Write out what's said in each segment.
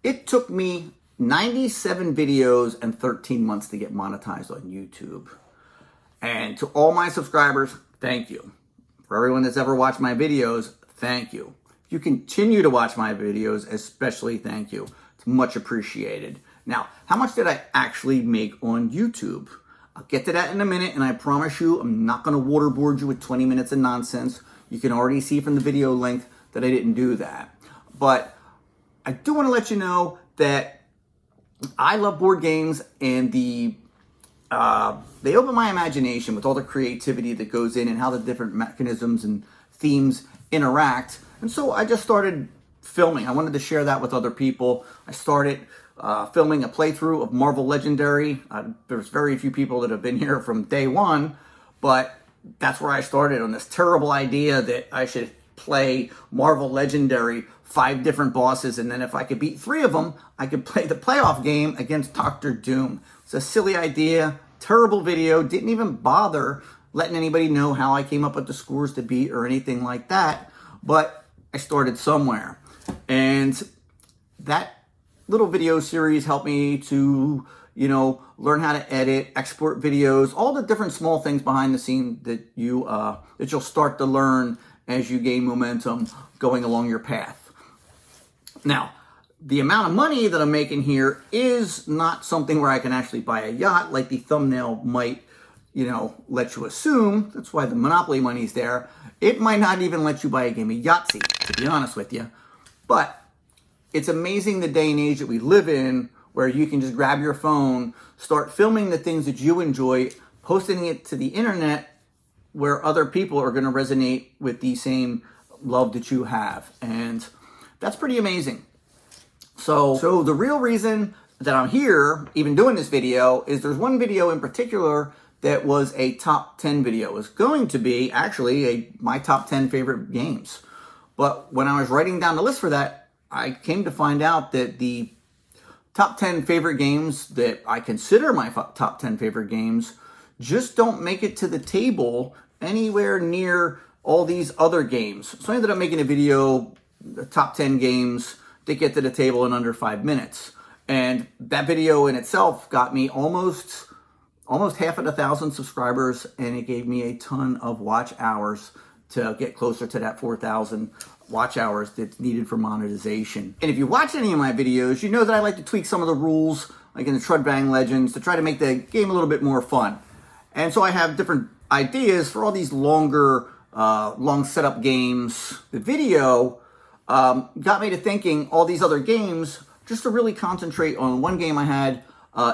It took me 97 videos and 13 months to get monetized on YouTube. And to all my subscribers, thank you. For everyone that's ever watched my videos, thank you. If you continue to watch my videos, especially thank you. It's much appreciated. Now, how much did I actually make on YouTube? I'll get to that in a minute, and I promise you, I'm not going to waterboard you with 20 minutes of nonsense. You can already see from the video length that I didn't do that. But I do want to let you know that I love board games, and they open my imagination with all the creativity that goes in and how the different mechanisms and themes interact. And so I just started filming. I wanted to share that with other people. I started filming a playthrough of Marvel Legendary. There's very few people that have been here from day one, but that's where I started on this terrible idea that I should play Marvel Legendary, 5 different bosses, and then if I could beat 3 of them, I could play the playoff game against Dr. Doom. It's a silly idea, terrible video, didn't even bother letting anybody know how I came up with the scores to beat or anything like that, but I started somewhere. And that little video series helped me to, learn how to edit, export videos, all the different small things behind the scene that you'll start to learn as you gain momentum going along your path. Now, the amount of money that I'm making here is not something where I can actually buy a yacht like the thumbnail might, let you assume. That's why the Monopoly money's there. It might not even let you buy a game of Yahtzee, to be honest with you. But it's amazing the day and age that we live in where you can just grab your phone, start filming the things that you enjoy, posting it to the internet where other people are going to resonate with the same love that you have. And that's pretty amazing. So the real reason that I'm here, even doing this video, is there's one video in particular that was a top 10 video. It was going to be actually my top 10 favorite games. But when I was writing down the list for that, I came to find out that the top 10 favorite games that I consider my top 10 favorite games just don't make it to the table anywhere near all these other games. So I ended up making a video, the top 10 games that get to the table in under 5 minutes. And that video in itself got me almost half of 1,000 subscribers, and it gave me a ton of watch hours to get closer to that 4,000 watch hours that's needed for monetization. And if you watch any of my videos, you know that I like to tweak some of the rules, like in the Trud Bang Legends, to try to make the game a little bit more fun. And so I have different ideas for all these longer, long setup games. The video got me to thinking all these other games, just to really concentrate on one game I had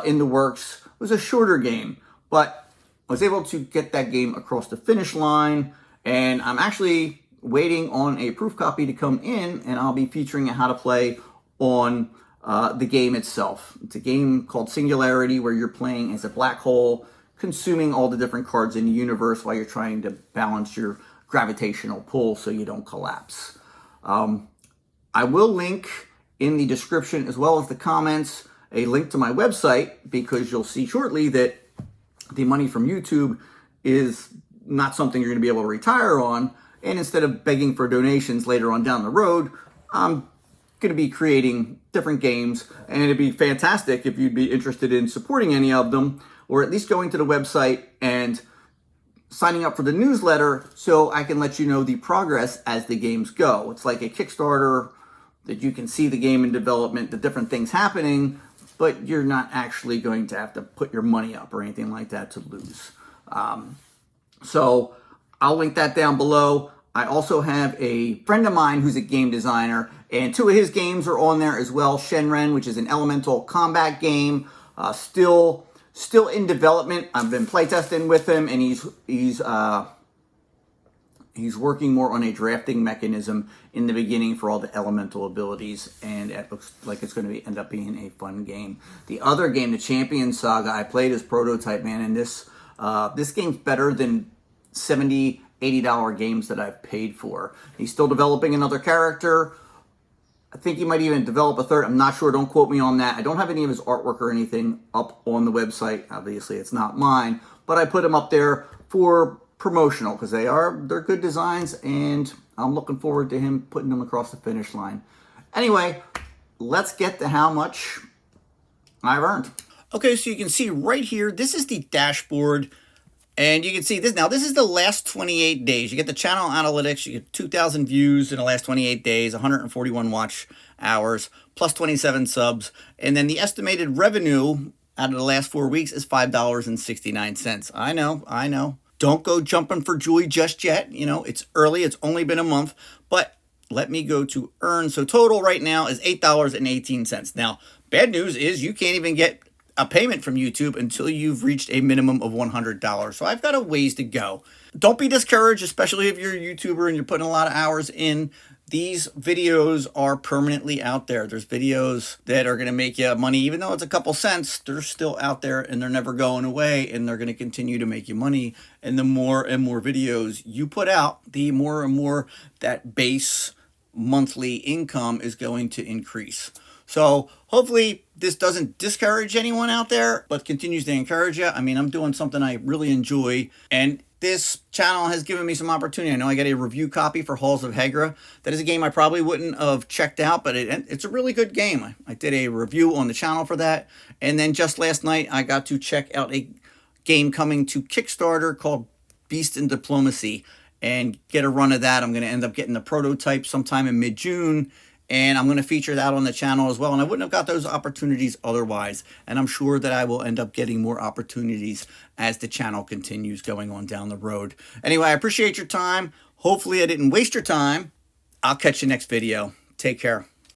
in the works. It was a shorter game, but I was able to get that game across the finish line, and I'm actually waiting on a proof copy to come in, and I'll be featuring how to play on the game itself. It's a game called Singularity, where you're playing as a black hole, consuming all the different cards in the universe while you're trying to balance your gravitational pull so you don't collapse. I will link in the description as well as the comments a link to my website, because you'll see shortly that the money from YouTube is not something you're going to be able to retire on. And instead of begging for donations later on down the road, I'm going to be creating different games, and it'd be fantastic if you'd be interested in supporting any of them, or at least going to the website and signing up for the newsletter so I can let you know the progress as the games go. It's like a Kickstarter that you can see the game in development, the different things happening, but you're not actually going to have to put your money up or anything like that to lose. So I'll link that down below. I also have a friend of mine who's a game designer, and 2 of his games are on there as well. Shenren, which is an elemental combat game, still in development. I've been playtesting with him, and he's working more on a drafting mechanism in the beginning for all the elemental abilities, and it looks like it's going to end up being a fun game. The other game, the Champion Saga, I played as prototype, man, and this game's better than $70, $80 games that I've paid for. He's still developing another character. I think he might even develop a third. I'm not sure. Don't quote me on that. I don't have any of his artwork or anything up on the website. Obviously, it's not mine, but I put him up there for promotional because they're good designs, and I'm looking forward to him putting them across the finish line. Anyway, let's get to how much I've earned. Okay, so you can see right here, this is the dashboard. And you can see this now. This is the last 28 days. You get the channel analytics. You get 2,000 views in the last 28 days, 141 watch hours, plus 27 subs. And then the estimated revenue out of the last 4 weeks is $5.69. I know. Don't go jumping for joy just yet. You know, it's early. It's only been a month. But let me go to earn. So total right now is $8.18. Now, bad news is you can't even get a payment from YouTube until you've reached a minimum of $100. So I've got a ways to go. Don't be discouraged, especially if you're a YouTuber and you're putting a lot of hours in. These videos are permanently out there. There's videos that are going to make you money, even though it's a couple cents, they're still out there and they're never going away, and they're going to continue to make you money. And the more and more videos you put out, the more and more that base monthly income is going to increase. So hopefully this doesn't discourage anyone out there, but continues to encourage you. I mean, I'm doing something I really enjoy, and this channel has given me some opportunity. I know I got a review copy for Halls of Hegra. That is a game I probably wouldn't have checked out, but it's a really good game. I did a review on the channel for that. And then just last night, I got to check out a game coming to Kickstarter called Beast in Diplomacy and get a run of that. I'm going to end up getting the prototype sometime in mid-June. And I'm going to feature that on the channel as well. And I wouldn't have got those opportunities otherwise. And I'm sure that I will end up getting more opportunities as the channel continues going on down the road. Anyway, I appreciate your time. Hopefully I didn't waste your time. I'll catch you next video. Take care.